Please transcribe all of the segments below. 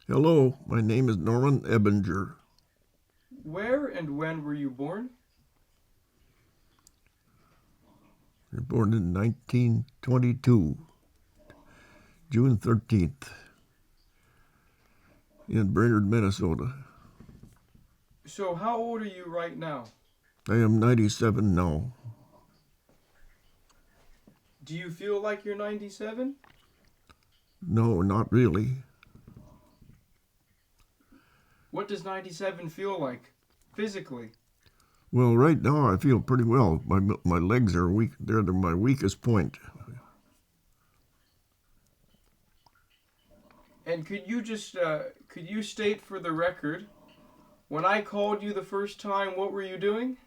Hello, my name is Norman Ebinger. Where and when were you born? I was born in 1922, June 13th, in Brainerd, Minnesota. So, how old are you right now? I am 97 now. Do you feel like you're 97? No, not really. What does 97 feel like, physically? Well, right now I feel pretty well. My legs are weak. They're my weakest point. And could you state for the record, when I called you the first time, what were you doing?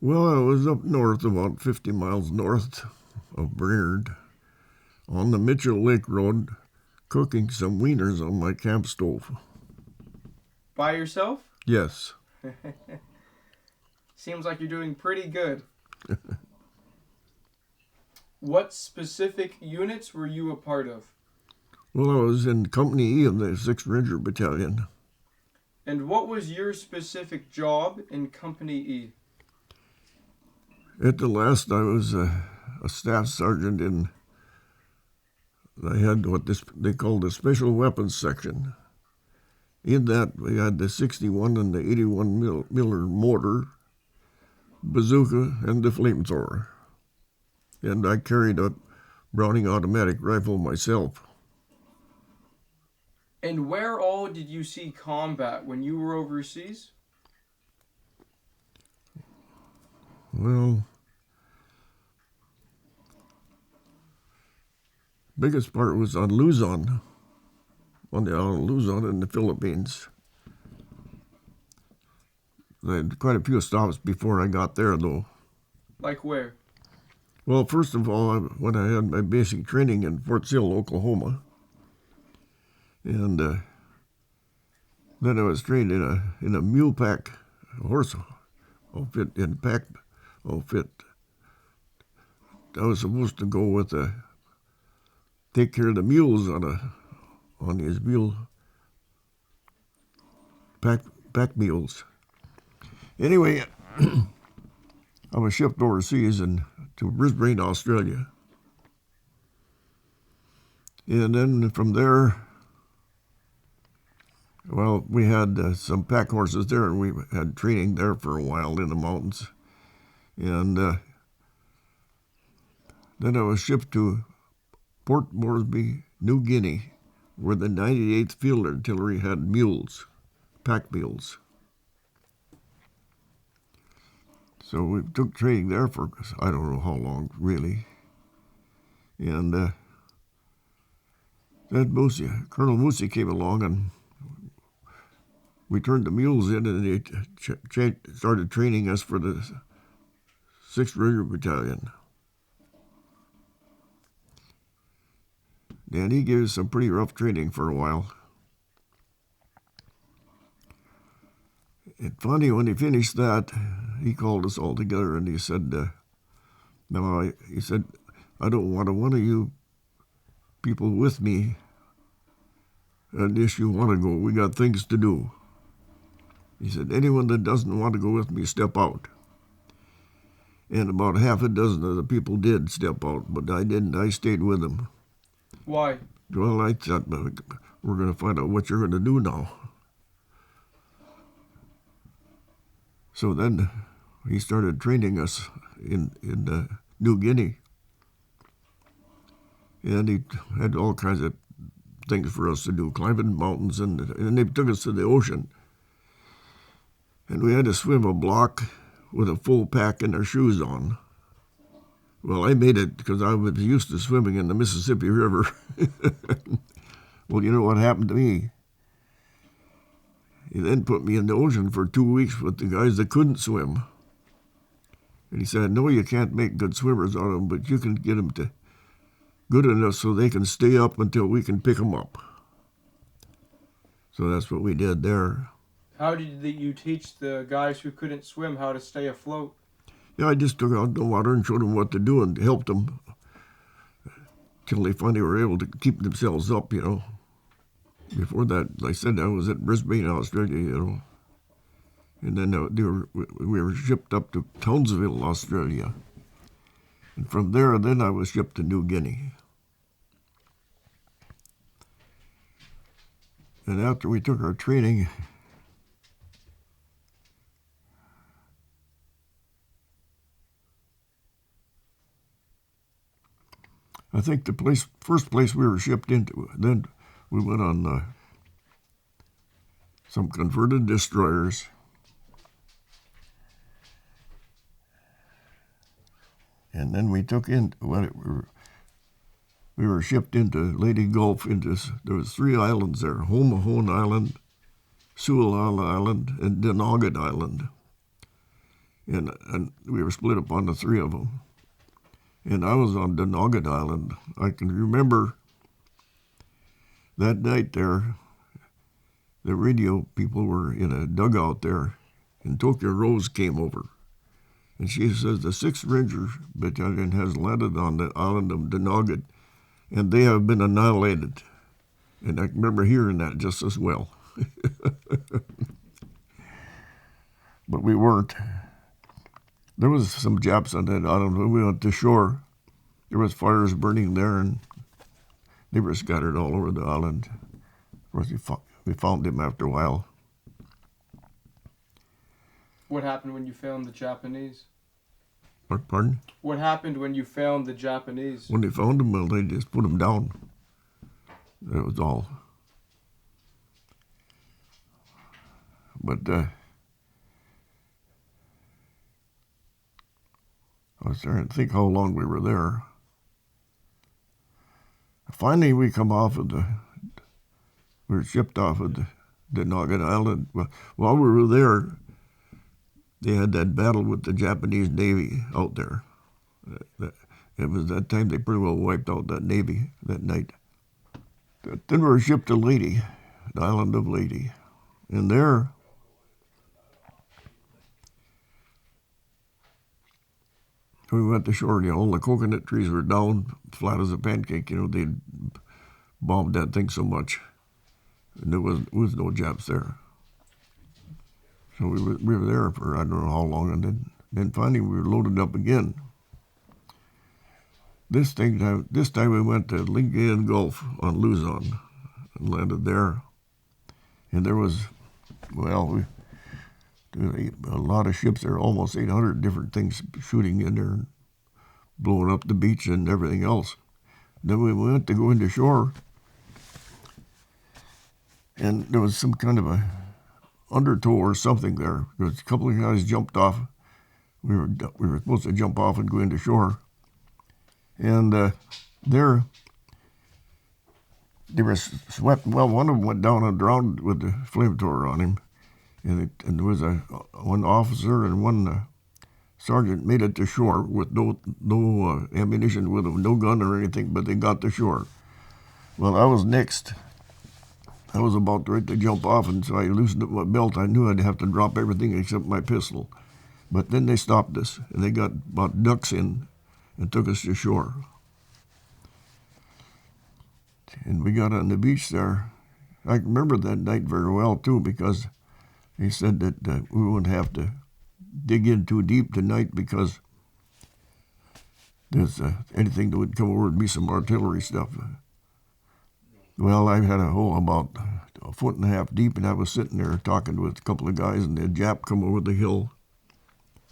Well, I was up north, about 50 miles north of Brainerd, on the Mitchell Lake Road, cooking some wieners on my camp stove. By yourself? Yes. Seems like you're doing pretty good. What specific units were you a part of? Well, I was in Company E of the 6th Ranger Battalion. And what was your specific job in Company E? At the last, I was a staff sergeant I had what they called the Special Weapons Section. In that, we had the 61 and the 81 Miller mortar, bazooka, and the flamethrower. And I carried a Browning automatic rifle myself. And where all did you see combat when you were overseas? Well, biggest part was on Luzon, on the island of Luzon in the Philippines. I had quite a few stops before I got there, though. Like where? Well, first of all, when I had my basic training in Fort Sill, Oklahoma, and then I was trained in a mule pack horse outfit and pack outfit. I was supposed to go with take care of the mules on these mule pack mules. Anyway, I was shipped overseas to Brisbane, Australia. And then from there, well, we had some pack horses there, and we had training there for a while in the mountains. And then I was shipped to Port Moresby, New Guinea, where the 98th Field Artillery had mules, pack mules. So we took training there for I don't know how long, really. And then Colonel Moosey came along, and we turned the mules in, and they started training us for the 6th Ranger Battalion. And he gave us some pretty rough training for a while. And finally, when he finished that, he called us all together and he said, I don't want one of you people with me unless you want to go. We got things to do. He said, anyone that doesn't want to go with me, step out. And about half a dozen of the people did step out, but I didn't. I stayed with them. Why? Well, I thought, we're going to find out what you're going to do now. So then he started training us in New Guinea. And he had all kinds of things for us to do, climbing mountains, and they took us to the ocean. And we had to swim a block with a full pack and our shoes on. Well, I made it because I was used to swimming in the Mississippi River. Well, you know what happened to me? He then put me in the ocean for 2 weeks with the guys that couldn't swim. And he said, no, you can't make good swimmers out of them, but you can get them to good enough so they can stay up until we can pick them up. So that's what we did there. How did you teach the guys who couldn't swim how to stay afloat? Yeah, I just took out the water and showed them what to do and helped them till they finally were able to keep themselves up, before that, like I said, I was at Brisbane, Australia, and then we were shipped up to Townsville, Australia. And from there, then I was shipped to New Guinea. And after we took our training, I think the first place we were shipped into, then we went on some converted destroyers. And then we took in, we were shipped into Lady Gulf. There was 3 islands there: Homahone Island, Sewell Island, and Denogit Island. And we were split up on the 3 of them. And I was on Denogit Island. I can remember that night there, the radio people were in a dugout there, and Tokyo Rose came over. And she says, the 6th Ranger Battalion has landed on the island of Denogit, and they have been annihilated. And I remember hearing that just as well. But we weren't. There was some Japs on that island. When we went to shore, there was fires burning there, and they were scattered all over the island. Of course, we found them after a while. What happened when you found the Japanese? Pardon? What happened when you found the Japanese? When they found them, well, they just put them down. That was all. But I was trying to think how long we were there. Finally, we were shipped off of the Denogit Island. While we were there, they had that battle with the Japanese Navy out there. It was that time they pretty well wiped out that Navy that night. Then we were shipped to Lady, the island of Lady. And there, we went to shore, all the coconut trees were down, flat as a pancake. They'd bombed that thing so much. And there was no Japs there. So we were there for I don't know how long, and then finally we were loaded up again. This time we went to Lingayen Gulf on Luzon and landed there. And there was, a lot of ships there, almost 800 different things shooting in there and blowing up the beach and everything else. Then we went to go into shore, and there was some kind of a undertow or something there. There was a couple of guys jumped off. We were supposed to jump off and go into shore. And there, they were swept. Well, one of them went down and drowned with the flamethrower on him. And there was one officer and one sergeant made it to shore with no ammunition with them, no gun or anything, but they got to shore. Well, I was next. I was about ready to jump off, and so I loosened up my belt. I knew I'd have to drop everything except my pistol. But then they stopped us, and they got about ducks in and took us to shore. And we got on the beach there. I remember that night very well, too, because they said that we wouldn't have to dig in too deep tonight because there's anything that would come over would be some artillery stuff. Well, I had a hole about 1.5 feet deep, and I was sitting there talking with a couple of guys, and the Jap come over the hill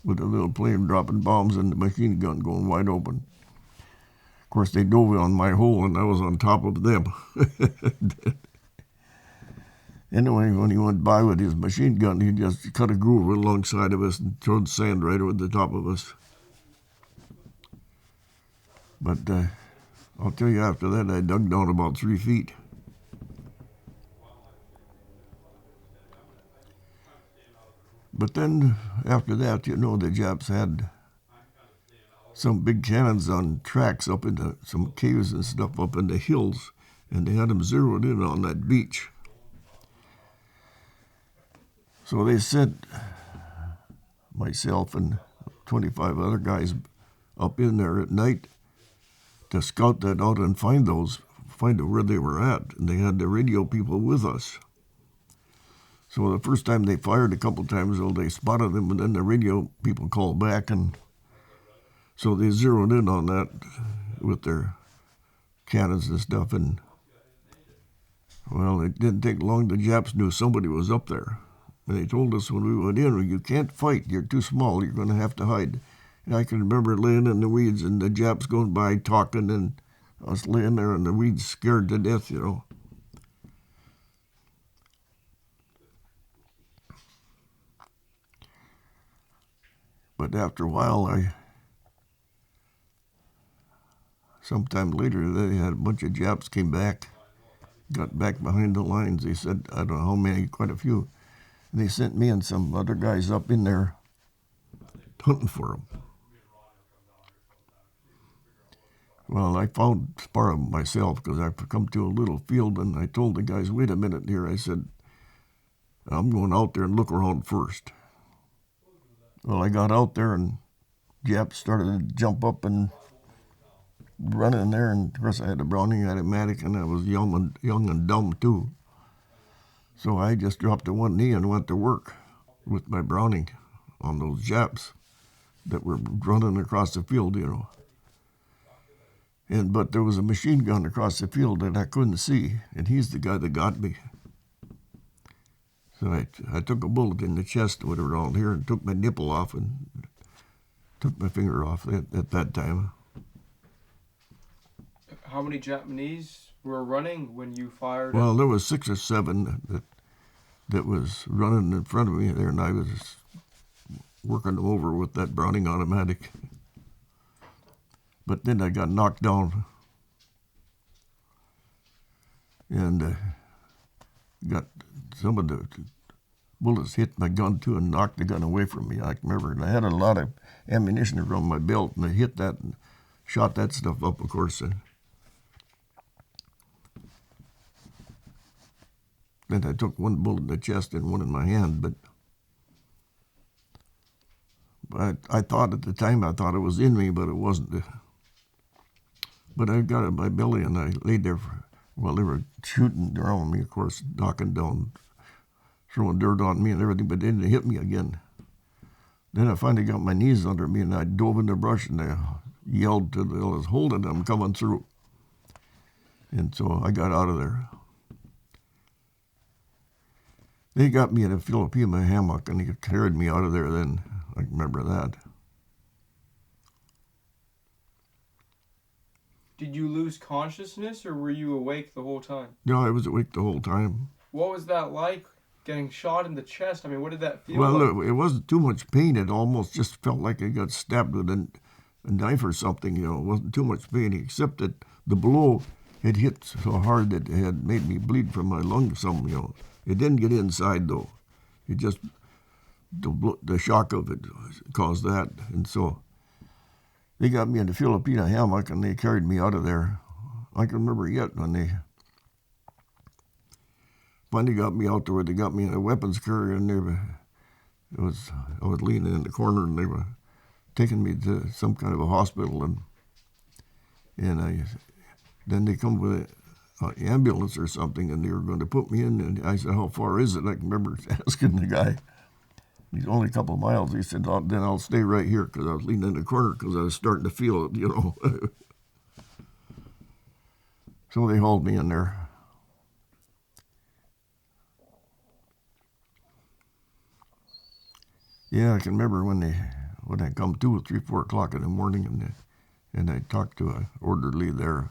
with a little plane dropping bombs and the machine gun going wide open. Of course, they dove on my hole, and I was on top of them. Anyway, when he went by with his machine gun, he just cut a groove alongside of us and threw sand right over the top of us. But I'll tell you, after that, I dug down about 3 feet. But then, after that, the Japs had some big cannons on tracks up into some caves and stuff up in the hills, and they had them zeroed in on that beach. So they sent myself and 25 other guys up in there at night to scout that out and find those find out where they were at, and they had the radio people with us. So the first time they fired a couple times, they spotted them, and then the radio people called back, and so they zeroed in on that with their cannons and stuff. And well, it didn't take long. The Japs knew somebody was up there, and they told us when we went in, "You can't fight. You're too small. You're going to have to hide." And I can remember laying in the weeds, and the Japs going by talking, and us laying there in the weeds, scared to death, you know. But after a while, sometime later, they had a bunch of Japs came back, got back behind the lines. They said, I don't know how many, quite a few. And they sent me and some other guys up in there hunting for them. Well, I found part of them myself because I come to a little field, and I told the guys, wait a minute here. I said, I'm going out there and look around first. Well, I got out there, and Japs started to jump up and run in there, and of course I had a Browning automatic, and I was young and dumb too. So I just dropped to one knee and went to work with my Browning on those Japs that were running across the field, you know. But there was a machine gun across the field that I couldn't see, and he's the guy that got me. So I took a bullet in the chest with around here and took my nipple off and took my finger off at that time. How many Japanese were running when you fired? Well, there was 6 or 7 that was running in front of me there, and I was working them over with that Browning automatic. But then I got knocked down and got some of the bullets hit my gun too and knocked the gun away from me. I can remember, and I had a lot of ammunition around my belt, and I hit that and shot that stuff up, of course. And then I took one bullet in the chest and one in my hand, but I thought at the time, I thought it was in me, but it wasn't. But I got it in my belly, and I laid there while they were shooting around me, of course, knocking down, throwing dirt on me and everything, but they didn't hit me again. Then I finally got my knees under me, and I dove in the brush, and I yelled to the others, hold it, I'm coming through. And so I got out of there. They got me in a Filipino hammock, and they carried me out of there then. I remember that. Did you lose consciousness, or were you awake the whole time? No, I was awake the whole time. What was that like, getting shot in the chest? I mean, what did that feel like? Well, it wasn't too much pain. It almost just felt like I got stabbed with a knife or something, you know. It wasn't too much pain, except that the blow had hit so hard that it had made me bleed from my lungs some, you know. It didn't get inside, though. It just, the shock of it caused that. And so they got me in the Filipino hammock, and they carried me out of there. I can remember yet when they finally got me out there where they got me in a weapons carrier, and I was leaning in the corner, and they were taking me to some kind of a hospital, and then they come with an ambulance or something, and they were going to put me in, and I said, how far is it? I can remember asking the guy. He's only a couple of miles. He said, then I'll stay right here, because I was leaning in the corner because I was starting to feel it, you know. So they hauled me in there. Yeah, I can remember when I come to at 3, 4 o'clock in the morning, and I talked to an orderly there.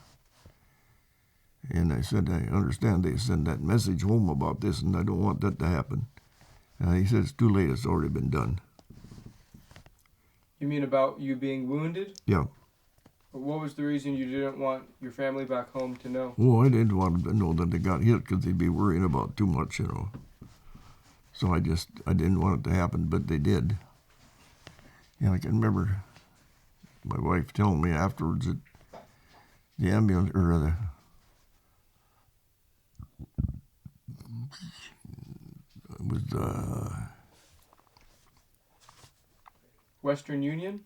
And I said, I understand they send that message home about this, and I don't want that to happen. He said, it's too late, it's already been done. You mean about you being wounded? Yeah. What was the reason you didn't want your family back home to know? Well, I didn't want them to know that they got hit, because they'd be worrying about too much, you know. So I didn't want it to happen, but they did. And I can remember my wife telling me afterwards that the ambulance, or Western Union?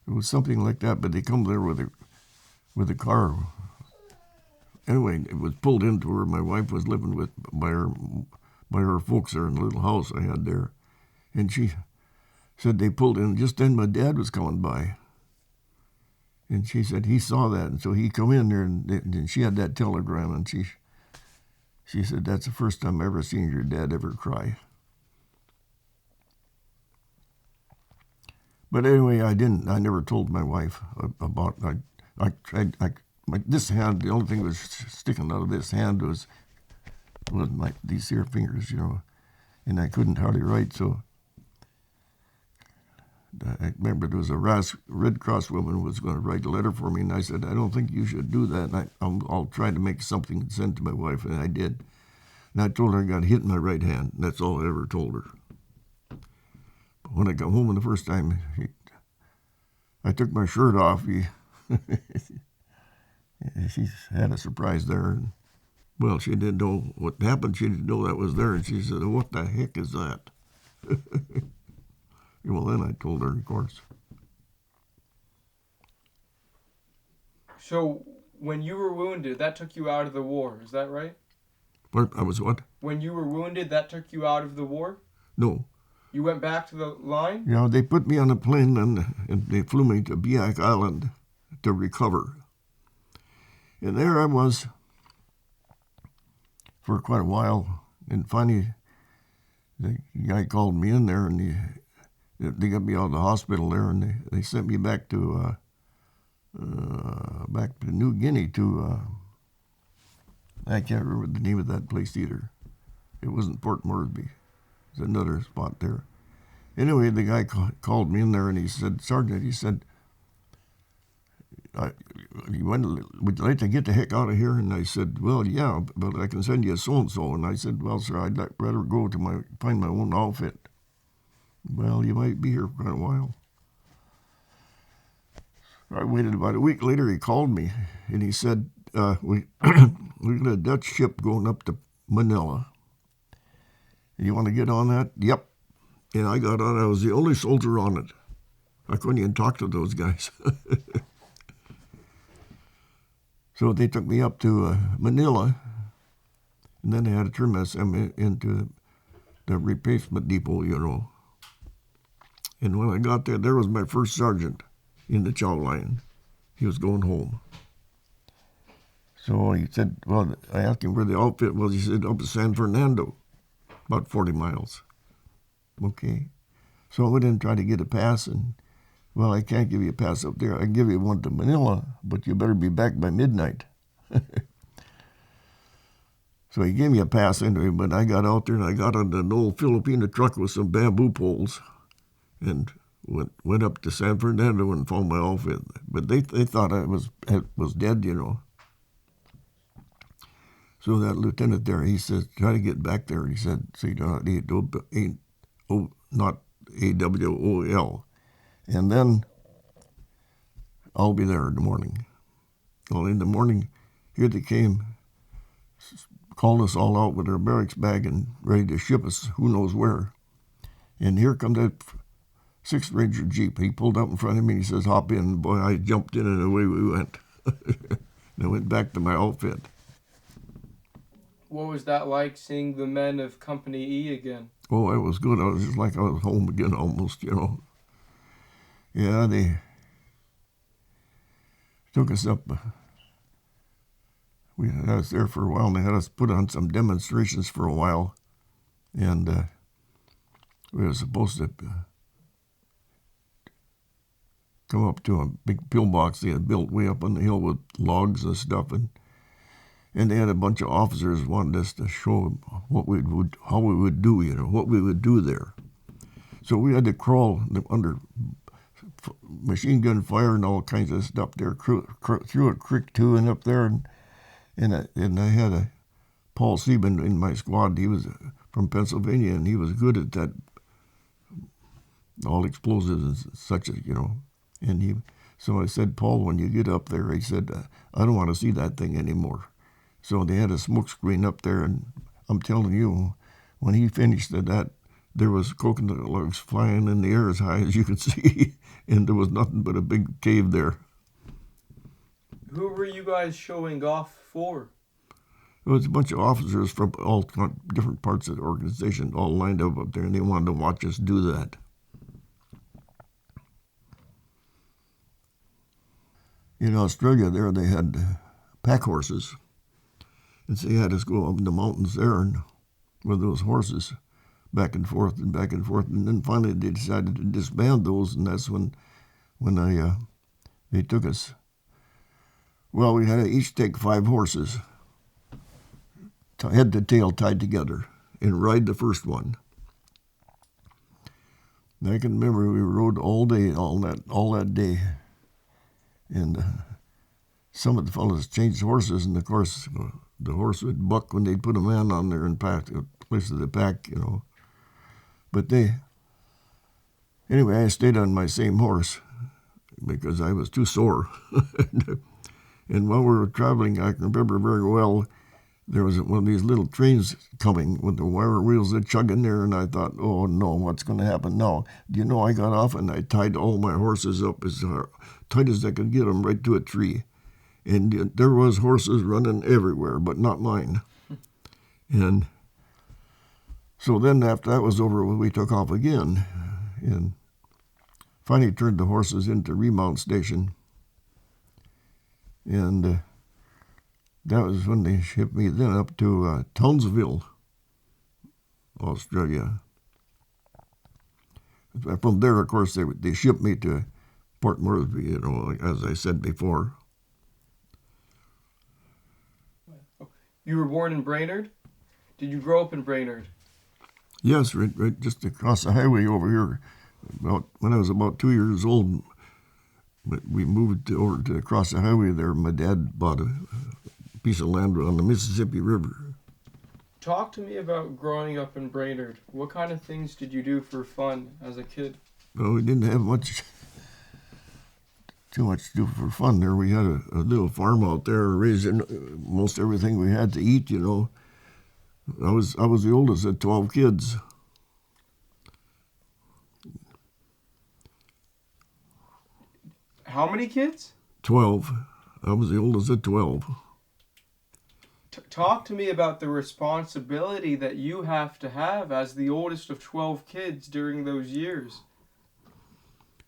It was something like that, but they come there with a car anyway, it was pulled into where my wife was living with by her folks there in the little house I had there. And she said they pulled in. Just then my dad was coming by. And she said he saw that. And so he come in there, and she had that telegram. And she said, that's the first time I ever seen your dad ever cry. But anyway, I never told my wife about, this hand, the only thing that was sticking out of this hand was these here fingers, and I couldn't hardly write, so I remember there was a Red Cross woman who was going to write a letter for me, and I said, I don't think you should do that, and I'll try to make something and send to my wife, and I did. And I told her I got hit in my right hand. That's all I ever told her. But when I got home the first time, I took my shirt off. She had a surprise there. And, well, she didn't know what happened. She didn't know that was there. And she said, what the heck is that? Well, then I told her, of course. So when you were wounded, that took you out of the war. Is that right? I was what? When you were wounded, that took you out of the war? No. You went back to the line? Yeah, they put me on a plane and they flew me to Biak Island to recover. And there I was for quite a while. And finally, the guy called me in there, and they got me out of the hospital there, and they sent me back to New Guinea to I can't remember the name of that place either. It wasn't Port Moresby. It's another spot there. Anyway, the guy called me in there, and he said, Sergeant, he said, would you like to get the heck out of here? And I said, well, yeah, but I can send you a so-and-so. And I said, well, sir, I'd rather go to find my own outfit. Well, you might be here for quite a while. I waited about a week later. He called me, and he said, we got a Dutch ship going up to Manila. You want to get on that? Yep. And I got on. I was the only soldier on it. I couldn't even talk to those guys. So they took me up to Manila, and then they had to turn us into the replacement depot, And when I got there was my first sergeant in the chow line. He was going home. So he said, well, I asked him where the outfit was. He said, up to San Fernando, about 40 miles. Okay. So I went in and tried to get a pass, and, well, I can't give you a pass up there. I can give you one to Manila, but you better be back by midnight. So he gave me a pass anyway, but I got out there, and I got on an old Filipino truck with some bamboo poles and went up to San Fernando and found my outfit. But they thought I was dead, So that lieutenant there, he said, try to get back there. He said, so you don't not AWOL. And then I'll be there in the morning. Well, in the morning, here they came, called us all out with our barracks bag and ready to ship us who knows where. And here comes that 6th Ranger Jeep. He pulled up in front of me and he says, hop in. Boy, I jumped in and away we went. And I went back to my outfit. What was that like, seeing the men of Company E again? Oh, it was good. I was just like I was home again almost, Yeah, they took us up. We had us there for a while, and they had us put on some demonstrations for a while. And we were supposed to come up to a big pillbox they had built way up on the hill with logs and stuff. And they had a bunch of officers wanted us to show how we would do, what we would do there. So we had to crawl under machine gun fire and all kinds of stuff there, through a creek too, and up there. And I had Paul Sieben in my squad. He was from Pennsylvania, and he was good at that, all explosives and such, And so I said, Paul, when you get up there, he said, I don't want to see that thing anymore. So they had a smoke screen up there, and I'm telling you, when he finished that, there was coconut logs flying in the air as high as you could see, and there was nothing but a big cave there. Who were you guys showing off for? There was a bunch of officers from all different parts of the organization all lined up there, and they wanted to watch us do that. In Australia there, they had pack horses. And so they had us go up in the mountains there and with those horses back and forth and back and forth. And then finally they decided to disband those, and that's when they took us. Well, we had to each take 5 horses, head to tail tied together, and ride the first one. And I can remember we rode all day, all that day. And some of the fellows changed horses, and of course the horse would buck when they'd put a man on there and pack a place of the pack, you know. But anyway, I stayed on my same horse because I was too sore. And while we were traveling, I can remember very well, there was one of these little trains coming with the wire wheels that chug in there, and I thought, oh no, what's going to happen now? Do you know, I got off and I tied all my horses up as tight as I could get them right to a tree. And there was horses running everywhere, but not mine. And so then after that was over, we took off again and finally turned the horses into remount station. And that was when they shipped me then up to Townsville, Australia. From there, of course, they shipped me to Port Moresby, you know, as I said before. You were born in Brainerd? Did you grow up in Brainerd? Yes, right just across the highway over here. When I was about 2 years old, but we moved over to across the highway there. My dad bought a piece of land on the Mississippi River. Talk to me about growing up in Brainerd. What kind of things did you do for fun as a kid? Well, we didn't have too much to do for fun there. We had a little farm out there, raising most everything we had to eat, you know. I was the oldest of 12 kids. How many kids? 12. I was the oldest of 12. Talk to me about the responsibility that you have to have as the oldest of 12 kids during those years.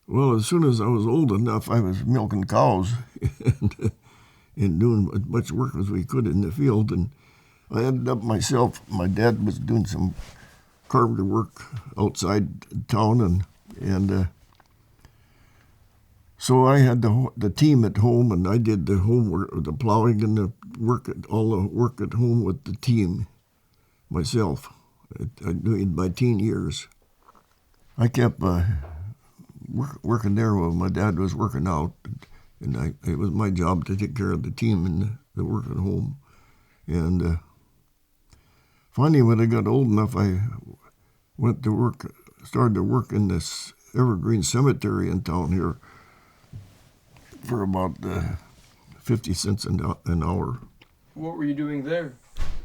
Well, as soon as I was old enough, I was milking cows and doing as much work as we could in the field. And I ended up myself, my dad was doing some carpenter work outside town, and so I had the team at home, and I did the homework, the plowing and all the work at home with the team myself. I in my teen years. I kept working there while my dad was working out, and it was my job to take care of the team and the work at home. And finally, when I got old enough, I went to work, started to work in this Evergreen Cemetery in town here for about 50 cents an hour. What were you doing there?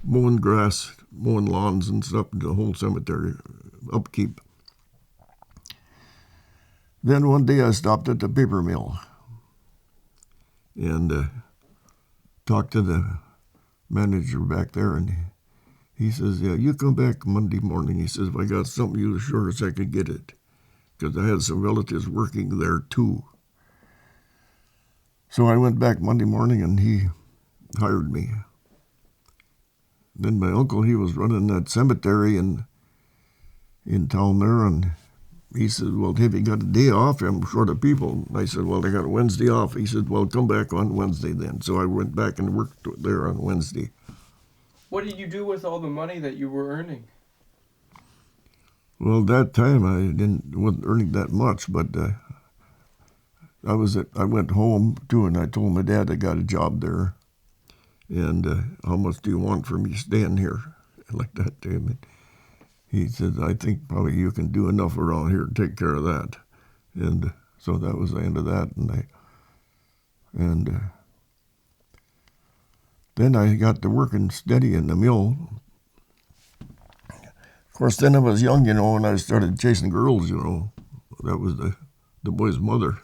Mowing grass, mowing lawns and stuff, the whole cemetery, upkeep. Then one day I stopped at the paper mill and talked to the manager back there, and he says, yeah, you come back Monday morning. He says, if I got something, you as sure as I could get it, because I had some relatives working there too. So I went back Monday morning, and he hired me. Then my uncle, he was running that cemetery in town there, and he said, well, have you got a day off? I'm short of people. I said, well, I got a Wednesday off. He said, well, come back on Wednesday then. So I went back and worked there on Wednesday. What did you do with all the money that you were earning? Well, that time I wasn't earning that much, but I went home too, and I told my dad I got a job there, and how much do you want for me staying here? Like that to him. He said, I think probably you can do enough around here to take care of that. And so that was the end of that. And then I got to working steady in the mill. Of course, then I was young, you know, and I started chasing girls, you know. That was the boy's mother.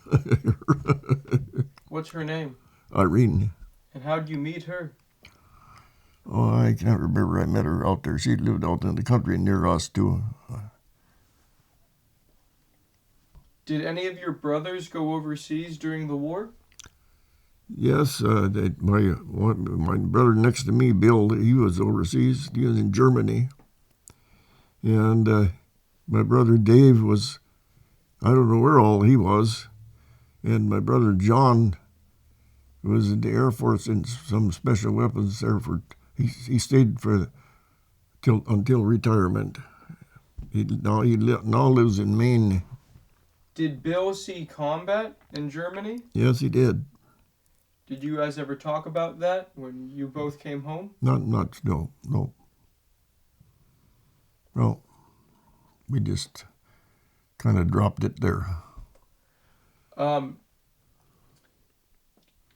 What's her name? Irene. And how did you meet her? Oh, I can't remember. I met her out there. She lived out in the country near us, too. Did any of your brothers go overseas during the war? Yes, my brother next to me, Bill, he was overseas. He was in Germany. And my brother Dave was, I don't know where all he was. And my brother John was in the Air Force in some special weapons there. He stayed until retirement. He now lives in Maine. Did Bill see combat in Germany? Yes, he did. Did you guys ever talk about that when you both came home? No. Well, we just kind of dropped it there. Can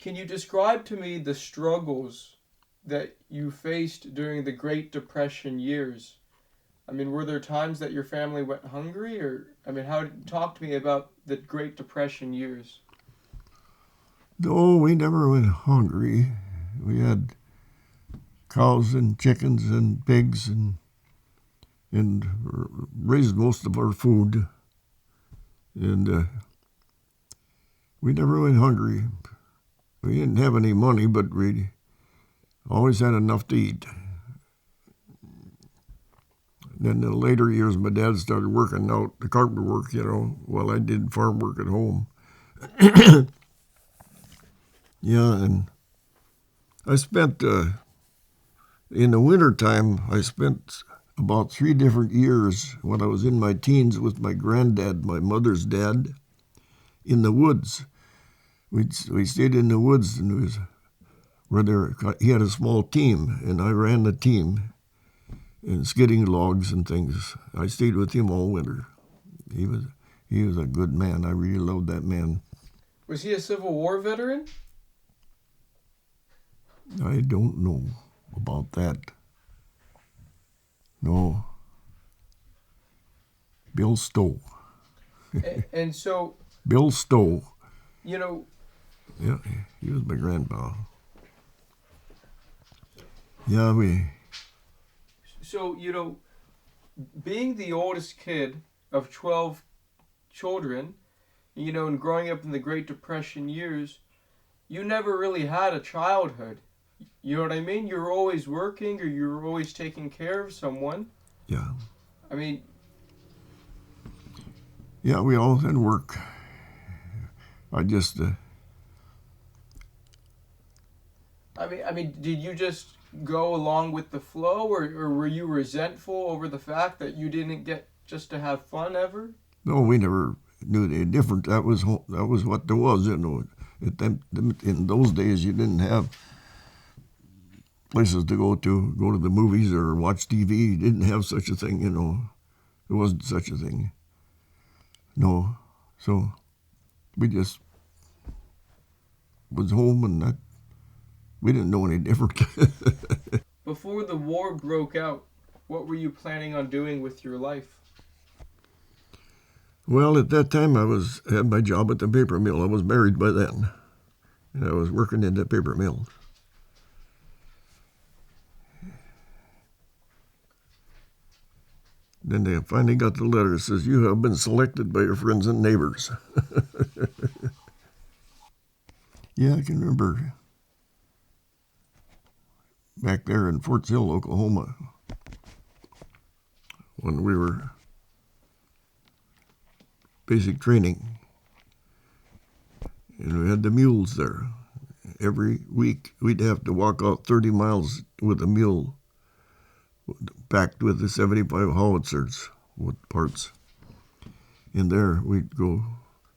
you describe to me the struggles that you faced during the Great Depression years? I mean, were there times that your family went hungry, or talk to me about the Great Depression years? No, we never went hungry. We had cows and chickens and pigs and raised most of our food. And we never went hungry. We didn't have any money, but we always had enough to eat. Then in the later years, my dad started working out the carpenter work, while I did farm work at home. Yeah, and I spent, in the wintertime, I spent about 3 different years when I was in my teens with my granddad, my mother's dad, in the woods. We stayed in the woods, and he had a small team, and I ran the team, and skidding logs and things. I stayed with him all winter. He was a good man. I really loved that man. Was he a Civil War veteran? I don't know about that. No. Bill Stowe. And so... Bill Stowe. Yeah, he was my grandpa. Yeah, So, being the oldest kid of 12 children, and growing up in the Great Depression years, you never really had a childhood. You know what I mean? You were always working, or you were always taking care of someone. Yeah. I mean... Yeah, we all had work. I just... did you just go along with the flow, or were you resentful over the fact that you didn't get just to have fun ever? No, we never knew any different. That was what there was, In those days, you didn't have places to go to the movies or watch TV. You didn't have such a thing, There wasn't such a thing. No. So we just was home, and we didn't know any different. Before the war broke out, what were you planning on doing with your life? Well, at that time, I had my job at the paper mill. I was married by then, and I was working in the paper mill. Then they finally got the letter that says, "You have been selected by your friends and neighbors." Yeah, I can remember back there in Fort Sill, Oklahoma, when we were basic training, and we had the mules there. Every week we'd have to walk out 30 miles with a mule packed with the 75 howitzers with parts. In there we'd go,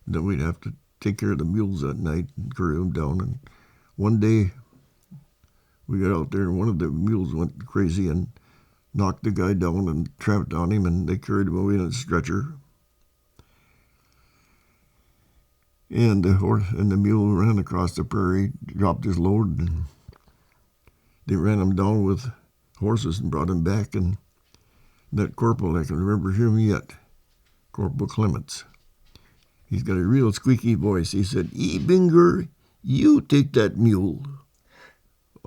then we'd have to take care of the mules that night and carry them down. And one day we got out there, and one of the mules went crazy and knocked the guy down and tramped on him, and they carried him away in a stretcher. And the horse and the mule ran across the prairie, dropped his load, and they ran him down with horses and brought him back. And that corporal, I can remember him yet, Corporal Clements. He's got a real squeaky voice. He said, "Ebinger, you take that mule."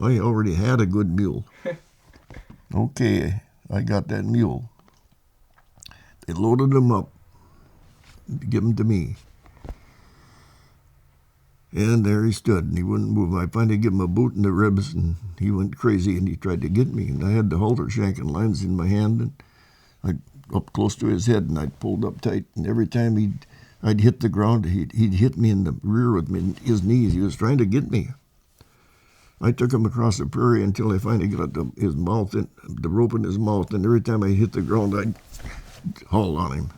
I already had a good mule. Okay, I got that mule. They loaded him up to give him to me. And there he stood, and he wouldn't move. I finally gave him a boot in the ribs, and he went crazy, and he tried to get me. And I had the halter shank and lines in my hand, and I'd up close to his head, and I'd pulled up tight. And every time I'd hit the ground, he'd hit me in the rear with his knees. He was trying to get me. I took him across the prairie until I finally got his mouth, the rope in his mouth, and every time I hit the ground, I'd haul on him.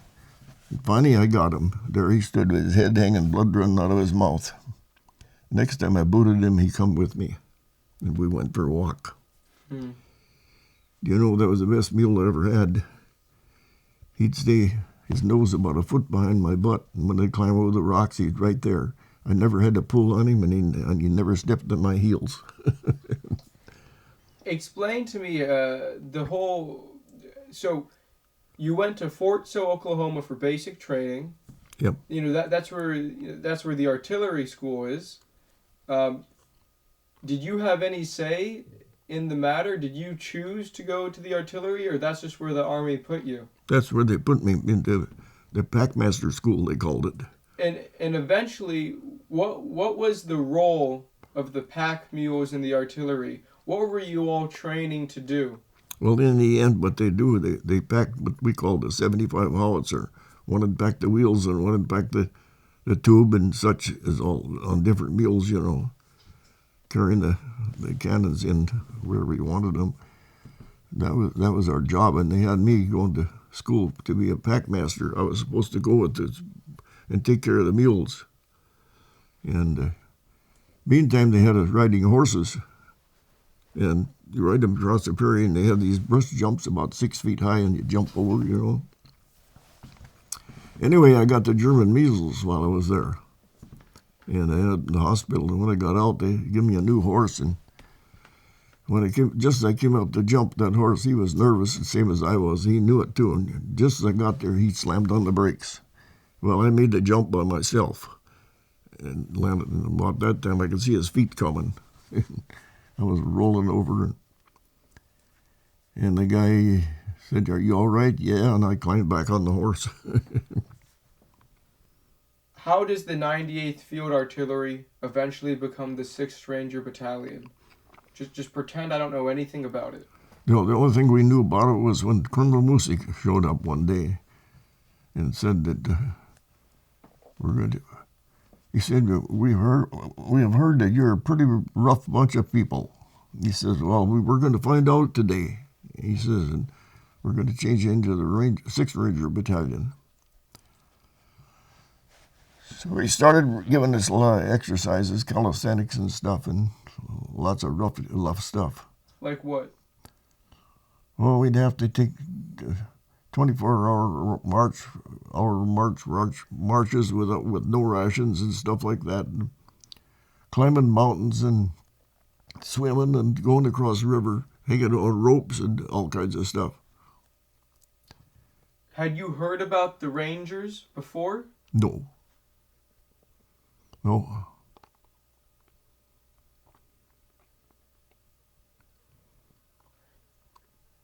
And finally, I got him. There he stood with his head hanging, blood running out of his mouth. Next time I booted him, he come with me, and we went for a walk. Do you know, that was the best mule I ever had. He'd stay his nose about a foot behind my butt, and when I'd climb over the rocks, he'd right there. I never had to pull on him, and he never stepped on my heels. Explain to me the whole... So, you went to Fort Sill, Oklahoma for basic training. Yep. You know, that's where the artillery school is. Did you have any say in the matter? Did you choose to go to the artillery, or that's just where the Army put you? That's where they put me, into the Packmaster School, they called it. And eventually, what was the role of the pack mules in the artillery? What were you all training to do? Well, in the end, what they do, they pack what we call the 75 howitzer. One would pack the wheels, and one would pack the tube, and such is all on different mules, you know, carrying the cannons in wherever you wanted them. That was our job, and they had me going to school to be a packmaster. I was supposed to go with this and take care of the mules. And meantime, they had us riding horses, and you ride them across the prairie, and they had these brush jumps about 6 feet high, and you jump over, you know. Anyway, I got the German measles while I was there, and I had in the hospital. And when I got out, they gave me a new horse, and when just as I came out to jump, that horse, he was nervous, the same as I was. He knew it too, and just as I got there, he slammed on the brakes. Well, I made the jump by myself and landed, and about that time I could see his feet coming. I was rolling over, and the guy said, "Are you all right?" "Yeah," and I climbed back on the horse. How does the 98th Field Artillery eventually become the 6th Ranger Battalion? Just pretend I don't know anything about it. No, the only thing we knew about it was when Colonel Music showed up one day and said that we're going to. He said, we have heard that you're a pretty rough bunch of people." He says, "Well, we're going to find out today." He says, "And we're going to change you into the 6th Ranger Battalion." So he started giving us a lot of exercises, calisthenics and stuff, and lots of rough stuff. Like what? Well, we'd have to take 24-hour marches with no rations and stuff like that, and climbing mountains and swimming and going across the river, hanging on ropes and all kinds of stuff. Had you heard about the Rangers before? No. No.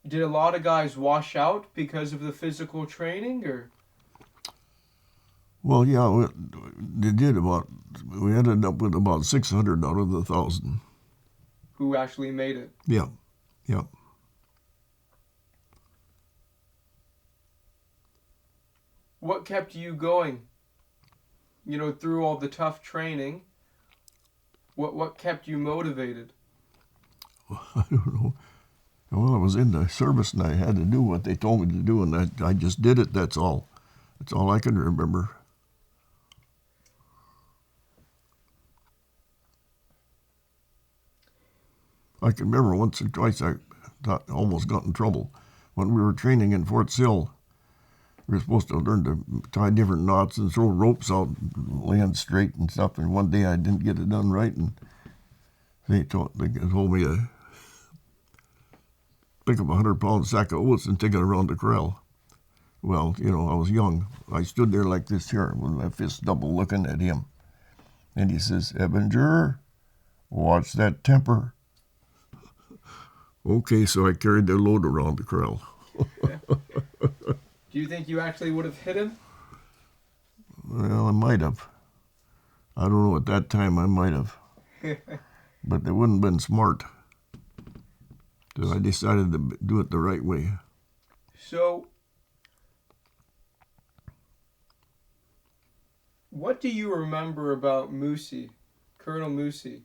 Did a lot of guys wash out because of the physical training, or? Well, yeah, they did we ended up with about 600 out of the 1,000. Who actually made it? Yeah, yeah. What kept you going? You know, through all the tough training, what kept you motivated? I don't know. Well, I was in the service, and I had to do what they told me to do, and I just did it, that's all. That's all I can remember. I can remember once or twice I almost got in trouble. When we were training in Fort Sill, we were supposed to learn to tie different knots and throw ropes out, land straight and stuff. And one day I didn't get it done right, and they told me to pick up a 100-pound sack of oats and take it around the corral. Well, you know, I was young. I stood there like this here with my fist double looking at him. And he says, "Ebinger, watch that temper." Okay, so I carried their load around the corral. Do you think you actually would have hit him? Well, I might have. I don't know, at that time I might have. But it wouldn't have been smart. So I decided to do it the right way. So, what do you remember about Moosey, Colonel Moosey?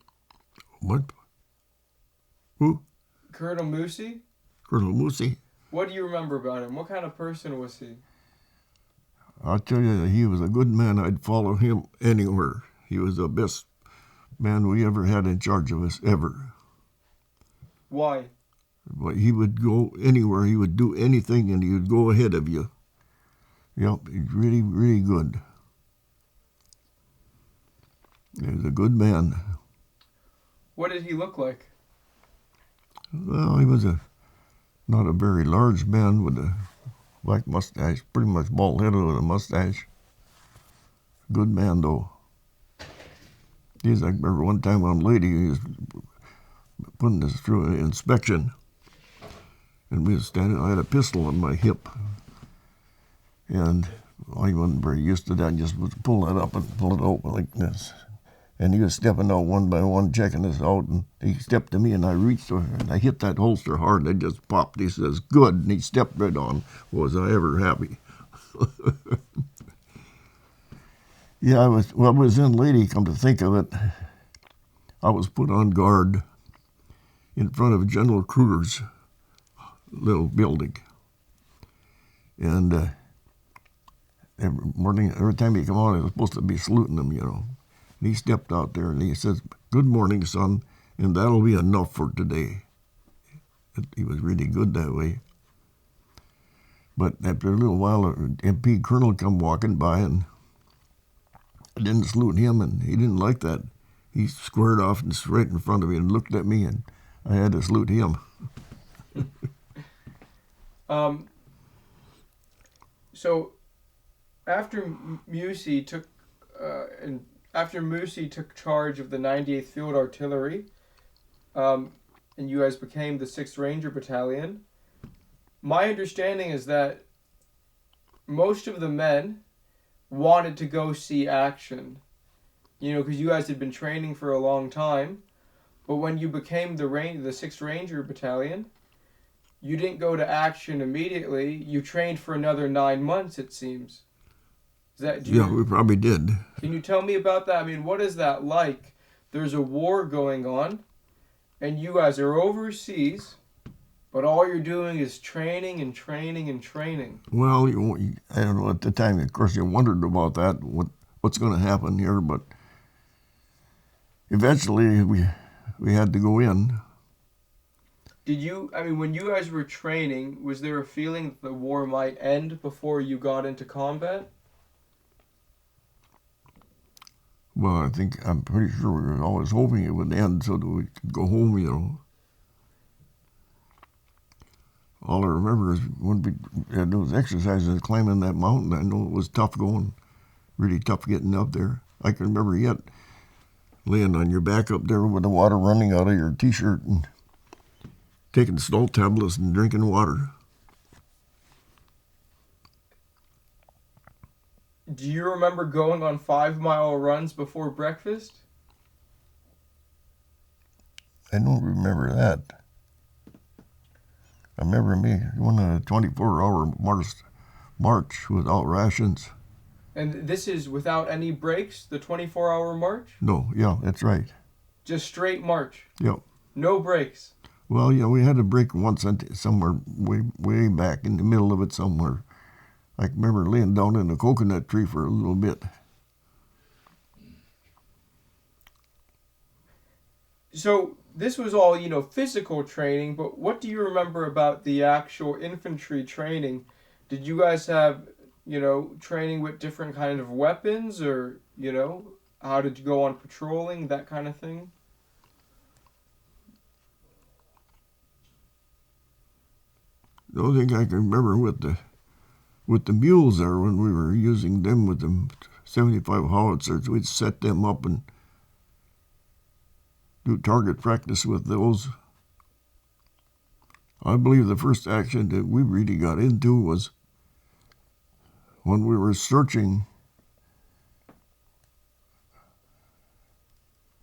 What? Who? Colonel Moosey? Colonel Moosey? What do you remember about him? What kind of person was he? I'll tell you, he was a good man. I'd follow him anywhere. He was the best man we ever had in charge of us, ever. Why? But he would go anywhere. He would do anything, and he would go ahead of you. Yep, he's really, really good. He was a good man. What did he look like? Well, he was not a very large man with a black mustache, pretty much bald-headed with a mustache. Good man, though. I remember one time one lady, he was putting this through an inspection, and we was standing, I had a pistol on my hip, and I wasn't very used to that, just would pull that up and pull it open like this. And he was stepping out one by one, checking us out, and he stepped to me, and I reached for her, and I hit that holster hard, and it just popped. He says, "Good," and he stepped right on. Was I ever happy? Yeah, I was in Lady, come to think of it. I was put on guard in front of General Kruger's little building. And every morning, every time he come on, I was supposed to be saluting him, And he stepped out there and he says, "Good morning, son, and that'll be enough for today." He was really good that way. But after a little while, an MP colonel come walking by, and I didn't salute him, and he didn't like that. He squared off and right in front of me and looked at me, and I had to salute him. So after Moosey took charge of the 98th Field Artillery, and you guys became the 6th Ranger Battalion, my understanding is that most of the men wanted to go see action, because you guys had been training for a long time. But when you became the 6th Ranger Battalion, you didn't go to action immediately. You trained for another 9 months, it seems. We probably did. Can you tell me about that? I mean, what is that like? There's a war going on, and you guys are overseas, but all you're doing is training and training and training. Well, I don't know, at the time, of course, you wondered about that, what's going to happen here, but eventually we had to go in. When you guys were training, was there a feeling that the war might end before you got into combat? Well, I'm pretty sure we were always hoping it would end so that we could go home, All I remember is when we had those exercises climbing that mountain, I know it was tough going, really tough getting up there. I can remember yet laying on your back up there with the water running out of your T-shirt and taking salt tablets and drinking water. Do you remember going on 5-mile runs before breakfast? I don't remember that. I remember me going on a 24-hour march without rations. And this is without any breaks, the 24-hour march? No, yeah, that's right. Just straight march? Yep. No breaks? Well, yeah, we had a break once somewhere way back in the middle of it somewhere. I remember laying down in a coconut tree for a little bit. So this was all, physical training, but what do you remember about the actual infantry training? Did you guys have, training with different kind of weapons, or, how did you go on patrolling, that kind of thing? The only thing I can remember with the mules there, when we were using them with the 75 howitzers, we'd set them up and do target practice with those. I believe the first action that we really got into was when we were searching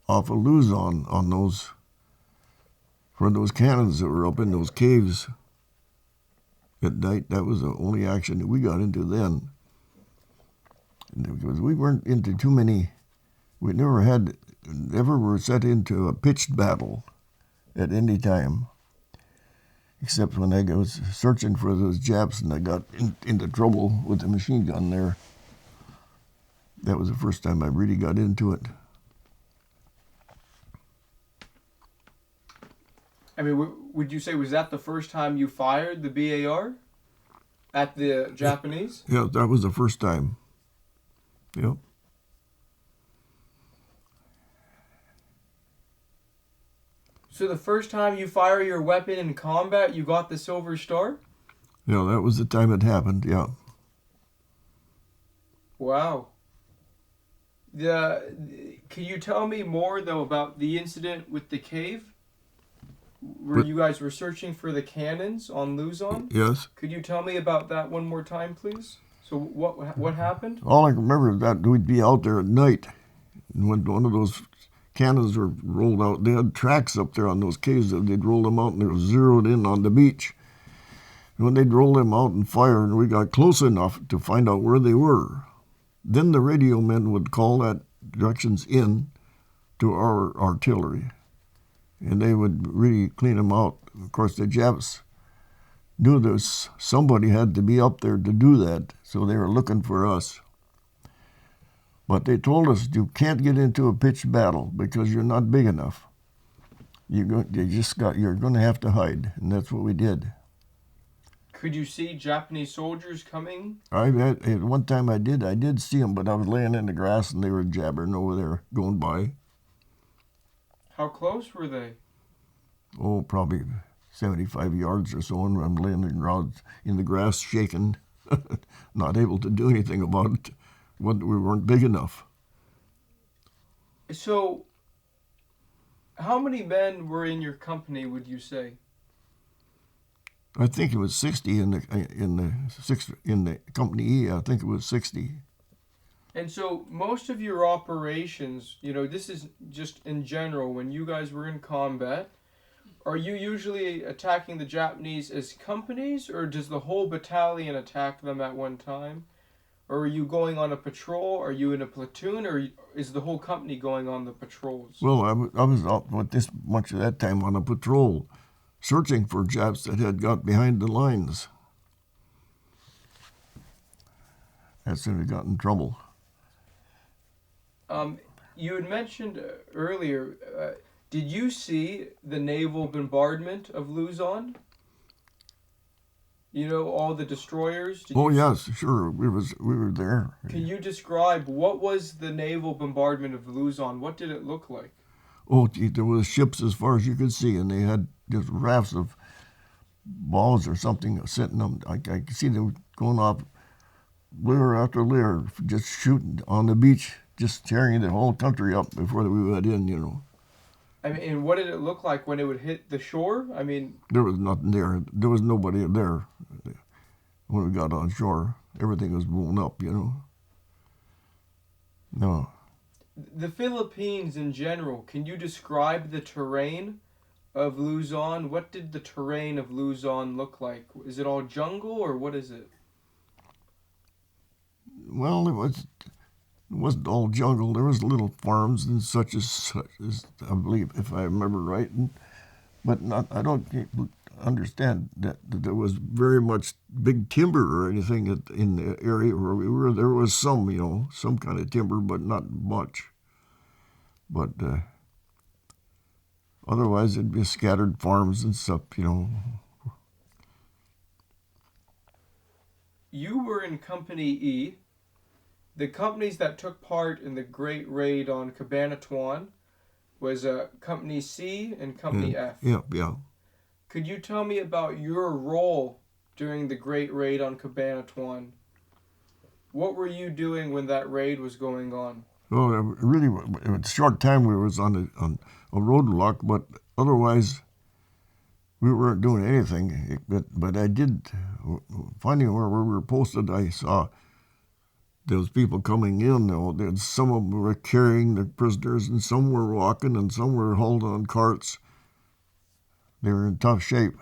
off of Luzon on those, for those cannons that were up in those caves at night. That was the only action that we got into then. Because we weren't into too many, we never were set into a pitched battle at any time, except when I was searching for those Japs and I got into trouble with the machine gun there. That was the first time I really got into it. I mean, would you say, was that the first time you fired the BAR at the Japanese? Yeah, that was the first time. Yep. So the first time you fire your weapon in combat, you got the Silver Star? Yeah, that was the time it happened, yeah. Wow. Can you tell me more, though, about the incident with the cave? Where you guys were searching for the cannons on Luzon? Yes. Could you tell me about that one more time, please? So what happened? All I can remember is that we'd be out there at night, and when one of those cannons were rolled out, they had tracks up there on those caves that they'd roll them out and they were zeroed in on the beach. And when they'd roll them out and fire, and we got close enough to find out where they were, then the radio men would call that directions in to our artillery, and they would really clean them out. Of course, the Japs knew this. Somebody had to be up there to do that, so they were looking for us. But they told us you can't get into a pitched battle because you're not big enough. You're going to have to hide, and that's what we did. Could you see Japanese soldiers coming? At one time I did see them, but I was laying in the grass and they were jabbering over there, going by. How close were they? Oh, probably 75 yards or so, and I'm laying in the grass shaking, not able to do anything about it. We weren't big enough. So, how many men were in your company, would you say? I think it was 60 in the Company E. I think it was 60. And so most of your operations, this is just in general, when you guys were in combat, are you usually attacking the Japanese as companies, or does the whole battalion attack them at one time? Or are you going on a patrol? Are you in a platoon, or is the whole company going on the patrols? Well, I was out with this much of that time on a patrol, searching for Japs that had got behind the lines. That's when we got in trouble. You had mentioned earlier, did you see the naval bombardment of Luzon? All the destroyers? Yes, sure. We were there. Can you describe what was the naval bombardment of Luzon? What did it look like? Oh, gee, there was ships as far as you could see, and they had just rafts of balls or something sitting them. I could see them going off layer after layer, just shooting on the beach, just tearing the whole country up before we went in, I mean, and what did it look like when it would hit the shore? I mean, there was nothing there. There was nobody there when we got on shore. Everything was blown up, No. The Philippines in general, can you describe the terrain of Luzon? What did the terrain of Luzon look like? Is it all jungle, or what is it? Well, it wasn't all jungle. There was little farms and such as I believe, if I remember right. But I don't understand that there was very much big timber or anything in the area where we were. There was some, some kind of timber, but not much. But otherwise, it'd be scattered farms and stuff, You were in Company E. The companies that took part in the Great Raid on Cabanatuan was Company C and Company F. Yeah. Could you tell me about your role during the Great Raid on Cabanatuan? What were you doing when that raid was going on? Well, really, it was a short time we was on a roadblock, but otherwise, we weren't doing anything, but I did, finding where we were posted, I saw those people coming in. Some of them were carrying the prisoners, and some were walking, and some were hauled on carts. They were in tough shape.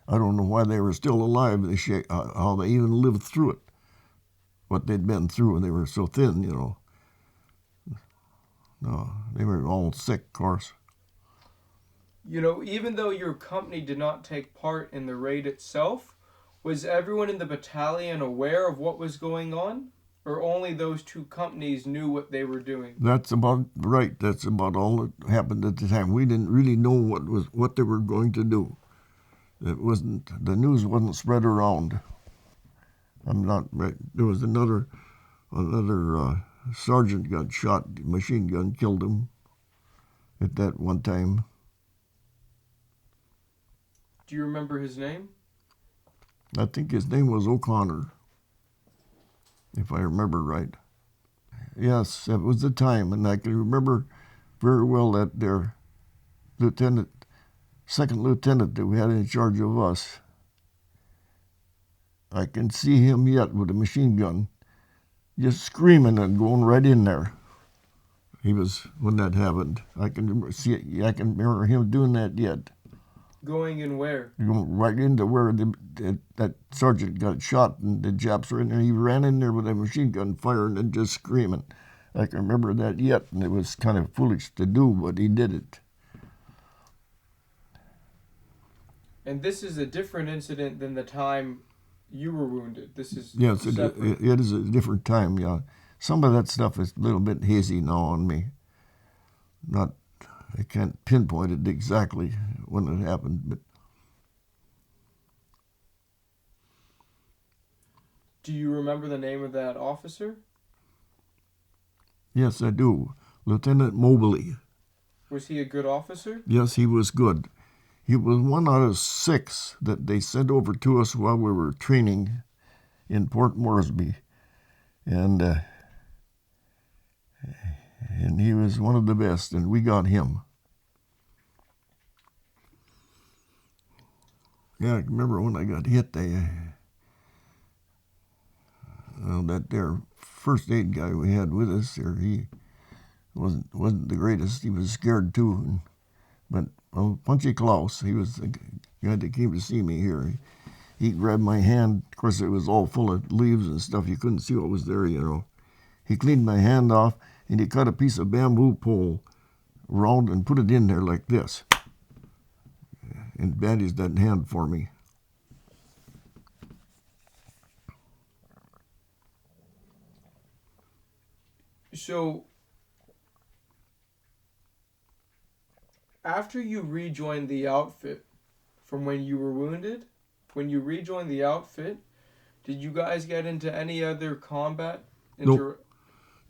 I don't know why they were still alive, how they even lived through it, what they'd been through, and they were so thin, No, they were all sick, of course. Even though your company did not take part in the raid itself, was everyone in the battalion aware of what was going on? Or only those two companies knew what they were doing? That's about right. That's about all that happened at the time. We didn't really know what they were going to do. The news wasn't spread around. I'm not right. There was another sergeant got shot. The machine gun killed him at that one time. Do you remember his name? I think his name was O'Connor, if I remember right. Yes, it was the time, and I can remember very well that their second lieutenant that we had in charge of us, I can see him yet with a machine gun, just screaming and going right in there. He was, when that happened, I can remember him doing that yet. Going in where? Going right into where that sergeant got shot, and the Japs were in there. He ran in there with a machine gun firing and just screaming. I can remember that yet, and it was kind of foolish to do, but he did it. And this is a different incident than the time you were wounded. This is yes, it is a different time. Yeah, some of that stuff is a little bit hazy now on me. I can't pinpoint it exactly when it happened, but. Do you remember the name of that officer? Yes, I do. Lieutenant Mobley. Was he a good officer? Yes, he was good. He was one out of 6 that they sent over to us while we were training in Port Moresby. And he was one of the best, and we got him. Yeah, I remember when I got hit, that there first aid guy we had with us there, he wasn't the greatest. He was scared too. But Punchy Klaus, he was the guy that came to see me here. He grabbed my hand. Of course, it was all full of leaves and stuff. You couldn't see what was there, He cleaned my hand off, and he cut a piece of bamboo pole round and put it in there like this, and bandaged that hand for me. So, after you rejoined the outfit from when you were wounded, when you rejoined the outfit, did you guys get into any other combat? Nope.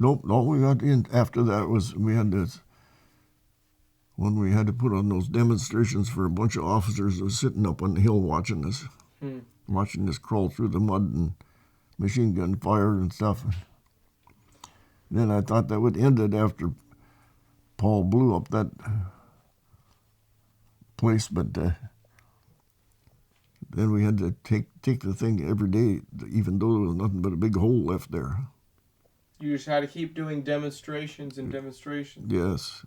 All we got in after that was when we had to put on those demonstrations for a bunch of officers that was sitting up on the hill watching us, watching us crawl through the mud and machine gun fire and stuff. Then I thought that would end it after Paul blew up that place, but then we had to take the thing every day, even though there was nothing but a big hole left there. You just had to keep doing demonstrations and demonstrations. Yes.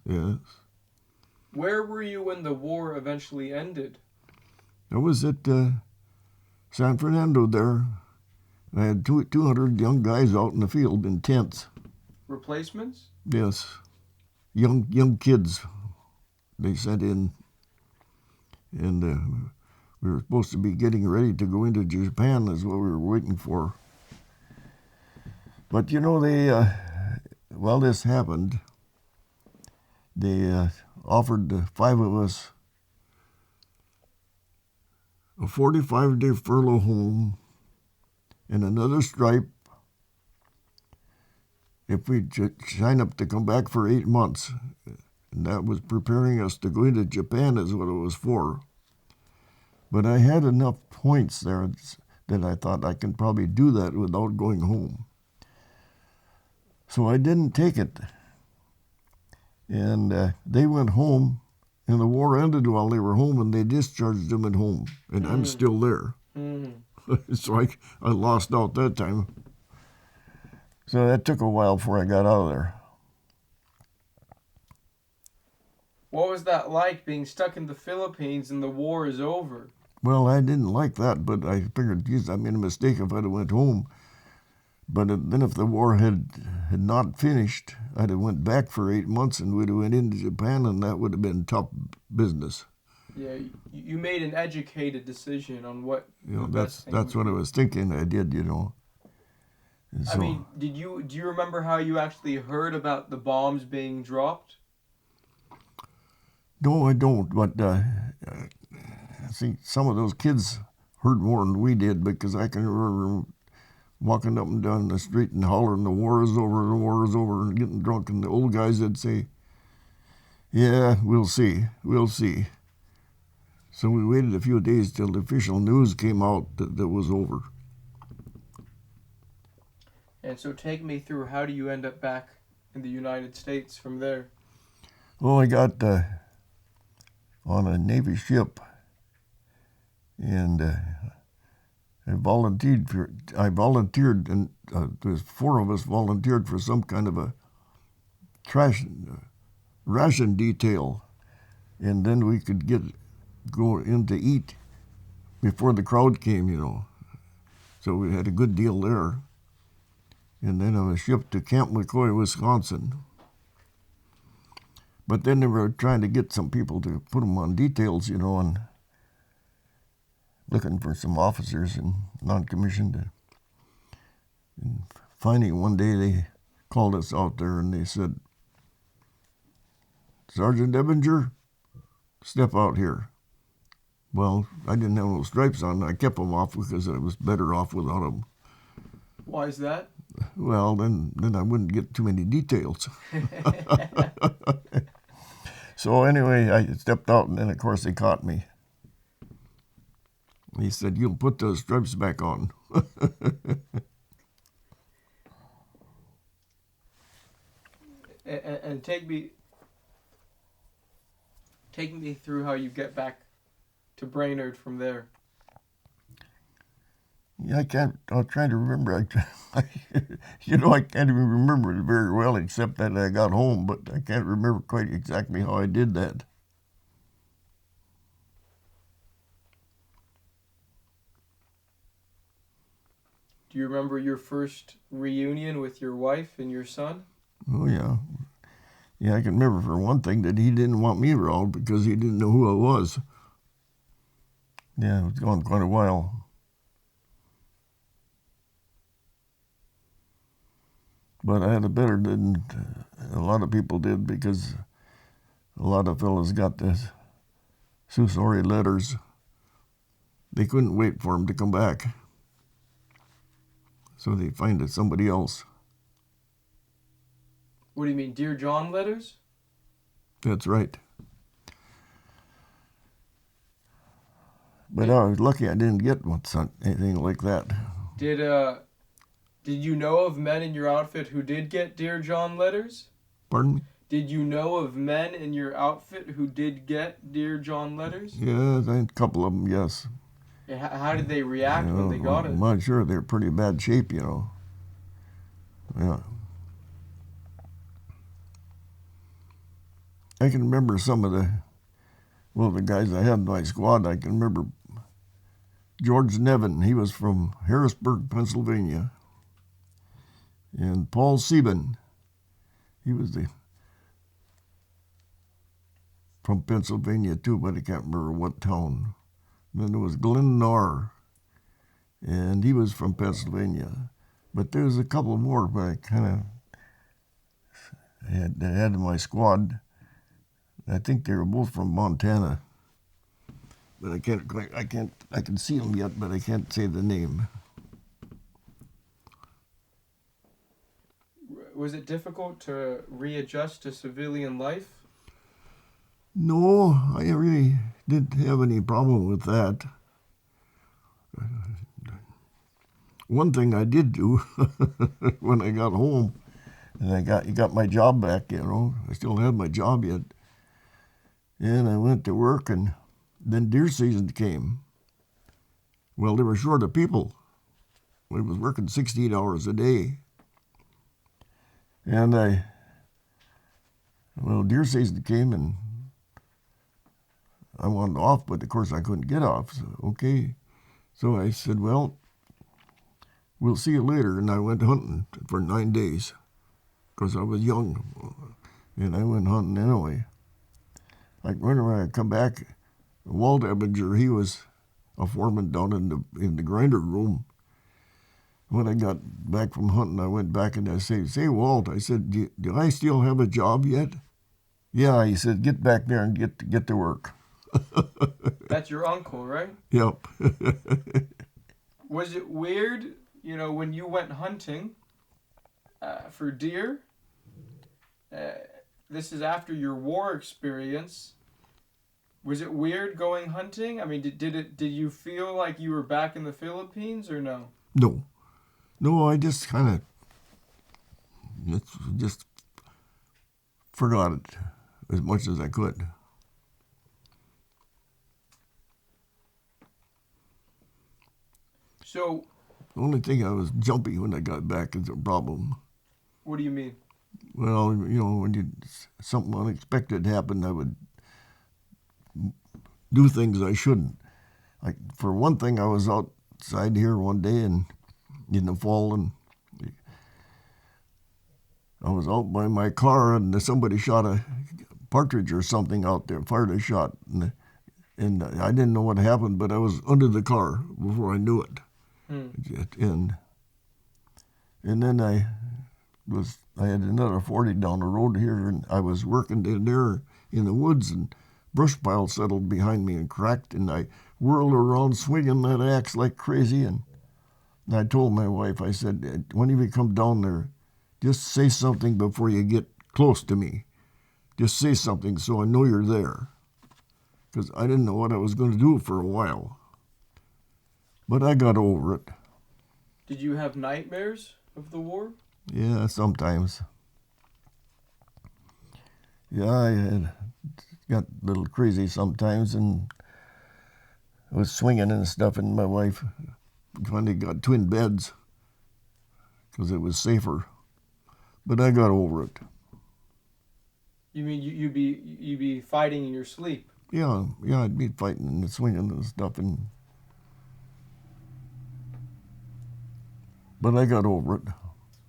Where were you when the war eventually ended? I was at San Fernando there. I had 200 young guys out in the field in tents. Replacements? Yes. Young kids they sent in. And we were supposed to be getting ready to go into Japan is what we were waiting for. But while this happened, they offered the 5 of us a 45-day furlough home and another stripe if we'd sign up to come back for 8 months. And that was preparing us to go into Japan is what it was for. But I had enough points there that I thought I can probably do that without going home. So I didn't take it. And they went home, And the war ended while they were home, and they discharged them at home, and I'm still there. So I lost out that time. So that took a while before I got out of there. What was that like, being stuck in the Philippines and the war is over? Well, I didn't like that, but I figured, geez, I made a mistake if I'd have went home. But then if the war had not finished, I'd have went back for 8 months and we'd have went into Japan, and that would have been tough business. Yeah, you made an educated decision on what. That's what I was thinking. I did, And I mean, do you remember how you actually heard about the bombs being dropped? No, I don't. But I think some of those kids heard more than we did, because I can remember walking up and down the street and hollering, "The war is over, the war is over," and getting drunk. And the old guys would say, "Yeah, we'll see, we'll see." So we waited a few days till the official news came out that was over. And so take me through, how do you end up back in the United States from there? Well, I got on a Navy ship, and I volunteered, and there's 4 of us volunteered for some kind of a ration detail, and then we could go in to eat before the crowd came. So we had a good deal there. And then I was shipped to Camp McCoy, Wisconsin. But then they were trying to get some people to put them on details, and looking for some officers and non-commissioned. And finally, one day they called us out there and they said, "Sergeant Ebinger, step out here." Well, I didn't have no stripes on. I kept them off because I was better off without them. Why is that? Well, then I wouldn't get too many details. So anyway, I stepped out, and then, of course, they caught me. He said, "You'll put those stripes back on." And take me through how you get back to Brainerd from there. Yeah, I'll try to remember. I can't even remember it very well, except that I got home, but I can't remember quite exactly how I did that. Do you remember your first reunion with your wife and your son? Oh, yeah. Yeah, I can remember, for one thing, that he didn't want me around because he didn't know who I was. Yeah, it was gone quite a while. But I had it better than a lot of people did, because a lot of fellas got the suicide letters. They couldn't wait for him to come back, so they find it somebody else. What do you mean, Dear John letters? That's right. But I was lucky I didn't get anything like that. Did you know of men in your outfit who did get Dear John letters? Pardon me? Did you know of men in your outfit who did get Dear John letters? Yeah, a couple of them, yes. And how did they react when they got it? I'm not sure. They're pretty bad shape, Yeah. I can remember some of the guys I had in my squad. I can remember George Nevin. He was from Harrisburg, Pennsylvania. And Paul Sieben. He was from Pennsylvania too, but I can't remember what town. And then there was Glenn Narr, and he was from Pennsylvania. But there was a couple more, but I kind of had in my squad. I think they were both from Montana, but I can see them yet, but I can't say the name. Was it difficult to readjust to civilian life? No, I really didn't have any problem with that. One thing I did do when I got home, and I got my job back, I still had my job yet, And I went to work, and then deer season came. Well, they were short of people. We was working 68 hours a day. And deer season came, and I wanted off, but of course I couldn't get off. So, okay. So I said, well, we'll see you later. And I went hunting for 9 days because I was young. And I went hunting anyway. Like when I come back, Walt Ebinger, he was a foreman down in the grinder room. When I got back from hunting, I went back and I said, say, Walt, I said, do I still have a job yet? Yeah, he said, get back there and get to work. That's your uncle, right? Yep. Was it weird, when you went hunting for deer? This is after your war experience. Was it weird going hunting? I mean, did you feel like you were back in the Philippines or no? No, I just kind of just forgot it as much as I could. So, the only thing I was jumpy when I got back is a problem. What do you mean? Well, when something unexpected happened, I would do things I shouldn't. Like, for one thing, I was outside here one day and in the fall, and I was out by my car, and somebody shot a partridge or something out there, fired a shot, and I didn't know what happened, but I was under the car before I knew it. And then I had another 40 down the road here, and I was working in there in the woods, and brush pile settled behind me and cracked, and I whirled around swinging that axe like crazy, and I told my wife, I said, whenever you come down there, just say something before you get close to me. Just say something so I know you're there, because I didn't know what I was going to do for a while. But I got over it. Did you have nightmares of the war? Yeah, sometimes. Yeah, I got a little crazy sometimes, and I was swinging and stuff, and my wife finally got twin beds because it was safer. But I got over it. You mean you'd be fighting in your sleep? Yeah, I'd be fighting and swinging and stuff, but I got over it.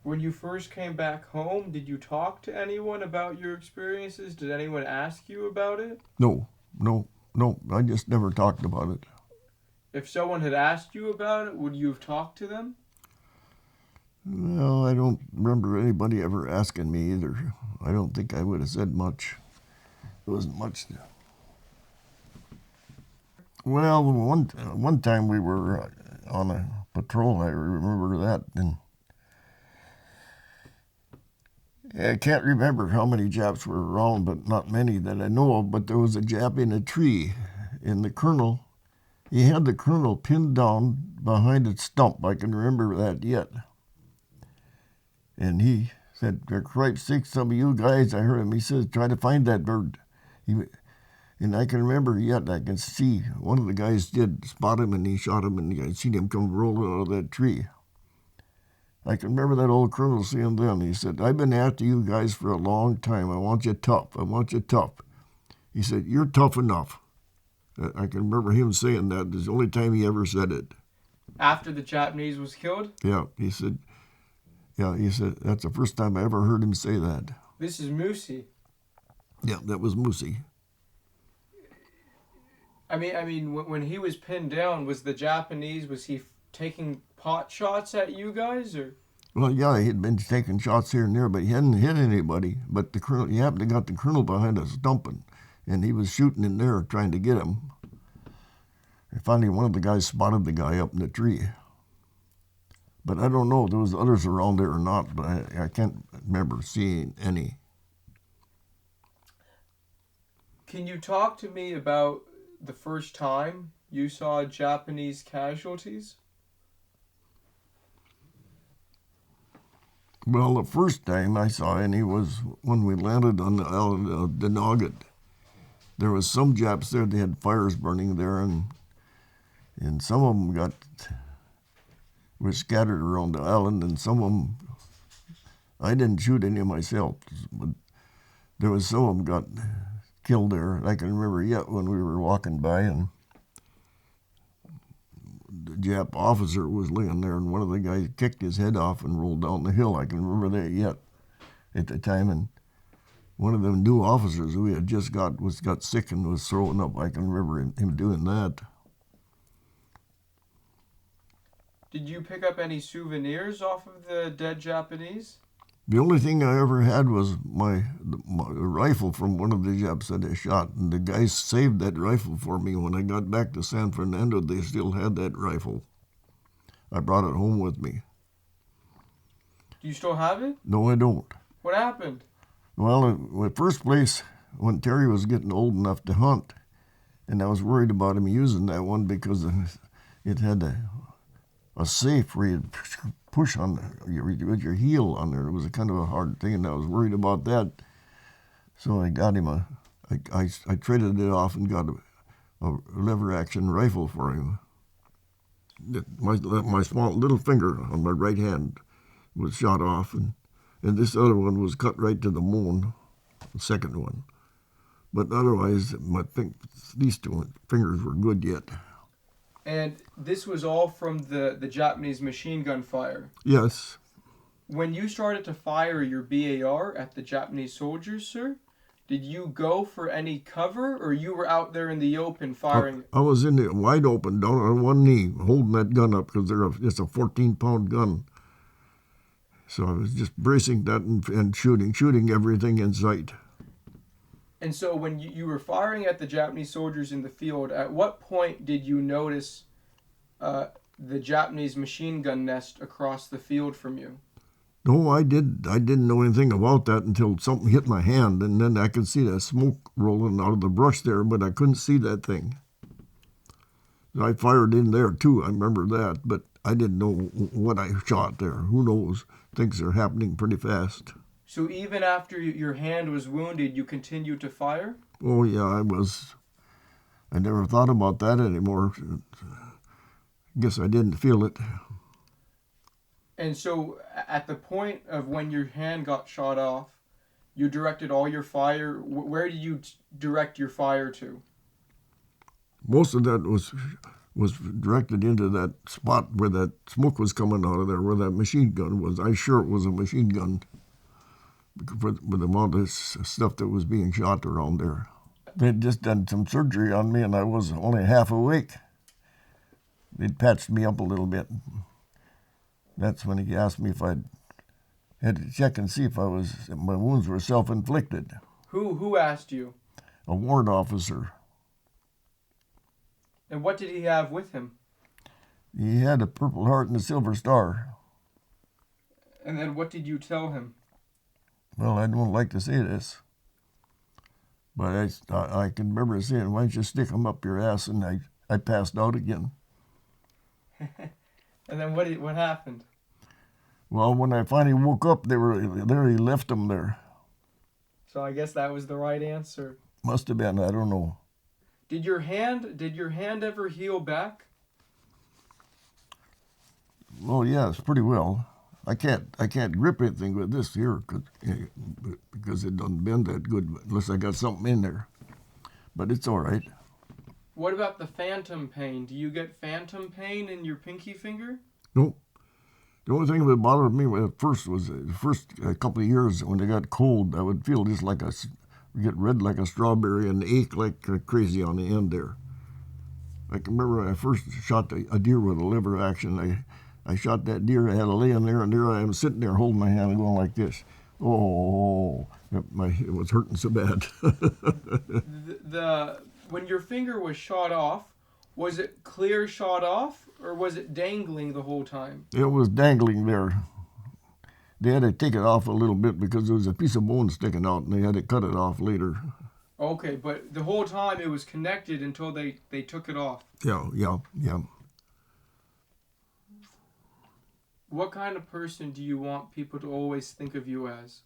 When you first came back home, did you talk to anyone about your experiences? Did anyone ask you about it? No. I just never talked about it. If someone had asked you about it, would you have talked to them? Well, I don't remember anybody ever asking me either. I don't think I would have said much. There wasn't much. Well, one time we were on a patrol, I remember that, and I can't remember how many Japs were around, but not many that I know of, but there was a Jap in a tree, and he had the colonel pinned down behind a stump. I can remember that yet. And he said, for Christ's sake, some of you guys, I heard him, he says, try to find that bird. And I can remember yet, I can see one of the guys did spot him, and he shot him, and I seen him come rolling out of that tree. I can remember that old colonel saying then, he said, I've been after you guys for a long time. I want you tough. He said, you're tough enough. I can remember him saying that. It's the only time he ever said it. After the Japanese was killed? Yeah, he said, that's the first time I ever heard him say that. This is Moosey. Yeah, that was Moosey. I mean, when he was pinned down, was he taking pot shots at you guys, or? Well, yeah, he had been taking shots here and there, but he hadn't hit anybody. But he happened to got the colonel behind a stump, and he was shooting in there trying to get him. And finally, one of the guys spotted the guy up in the tree. But I don't know if there was others around there or not, but I can't remember seeing any. Can you talk to me about the first time you saw Japanese casualties? Well, the first time I saw any was when we landed on the island of Denaugat. there was some Japs there. They had fires burning there, and some of them were scattered around the island, and some of them, I didn't shoot any of myself, but there was some of them got killed there. I can remember yet when we were walking by, and the Jap officer was laying there, and one of the guys kicked his head off and rolled down the hill. I can remember that yet at the time, and one of them new officers we had just got sick and was throwing up. I can remember him doing that. Did you pick up any souvenirs off of the dead Japanese? The only thing I ever had was my rifle from one of the Japs that I shot, and the guys saved that rifle for me. When I got back to San Fernando, they still had that rifle. I brought it home with me. Do you still have it? No, I don't. What happened? Well, in the first place, when Terry was getting old enough to hunt, and I was worried about him using that one because it had a safe where you'd push on with your heel on there. It was a kind of a hard thing, and I was worried about that. So I got him I traded it off and got a lever action rifle for him. My small little finger on my right hand was shot off, and this other one was cut right to the bone, the second one. But otherwise, these two fingers were good yet. And this was all from the Japanese machine gun fire? Yes. When you started to fire your BAR at the Japanese soldiers, sir, did you go for any cover, or you were out there in the open firing? I was in the wide open, down on one knee, holding that gun up because it's a 14-pound gun. So I was just bracing that and shooting everything in sight. And so when you were firing at the Japanese soldiers in the field, at what point did you notice the Japanese machine gun nest across the field from you? No, I didn't know anything about that until something hit my hand, and then I could see that smoke rolling out of the brush there, but I couldn't see that thing. I fired in there too, I remember that, but I didn't know what I shot there. Who knows? Things are happening pretty fast. So even after your hand was wounded, you continued to fire? Oh yeah, I never thought about that anymore. I guess I didn't feel it. And so at the point of when your hand got shot off, you directed all your fire. Where did you direct your fire to? Most of that was directed into that spot where that smoke was coming out of there, where that machine gun was. I sure it was a machine gun with the amount of stuff that was being shot around there. They'd just done some surgery on me, and I was only half awake. They'd patched me up a little bit. That's when he asked me if I had to check and see if my wounds were self-inflicted. Who asked you? A warrant officer. And what did he have with him? He had a Purple Heart and a Silver Star. And then what did you tell him? Well, I don't like to say this, but I can remember saying, "Why don't you stick them up your ass?" And I passed out again. And then what happened? Well, when I finally woke up, they were there. He left them there. So I guess that was the right answer. Must have been. I don't know. Did your hand ever heal back? Well, yes, pretty well. I can't grip anything with this here because it doesn't bend that good unless I got something in there. But it's all right. What about the phantom pain? Do you get phantom pain in your pinky finger? No. The only thing that bothered me at first was the first couple of years when it got cold, I would feel just get red like a strawberry and ache like crazy on the end there. I can remember when I first shot a deer with a lever action. I shot that deer. I had a lay in there, and there I am sitting there holding my hand and going like this. Oh, it was hurting so bad. When your finger was shot off, was it clear shot off, or was it dangling the whole time? It was dangling there. They had to take it off a little bit because there was a piece of bone sticking out, and they had to cut it off later. Okay, but the whole time it was connected until they took it off. Yeah. What kind of person do you want people to always think of you as?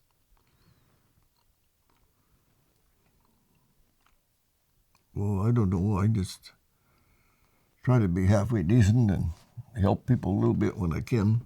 well, I don't know. I just try to be halfway decent and help people a little bit when I can.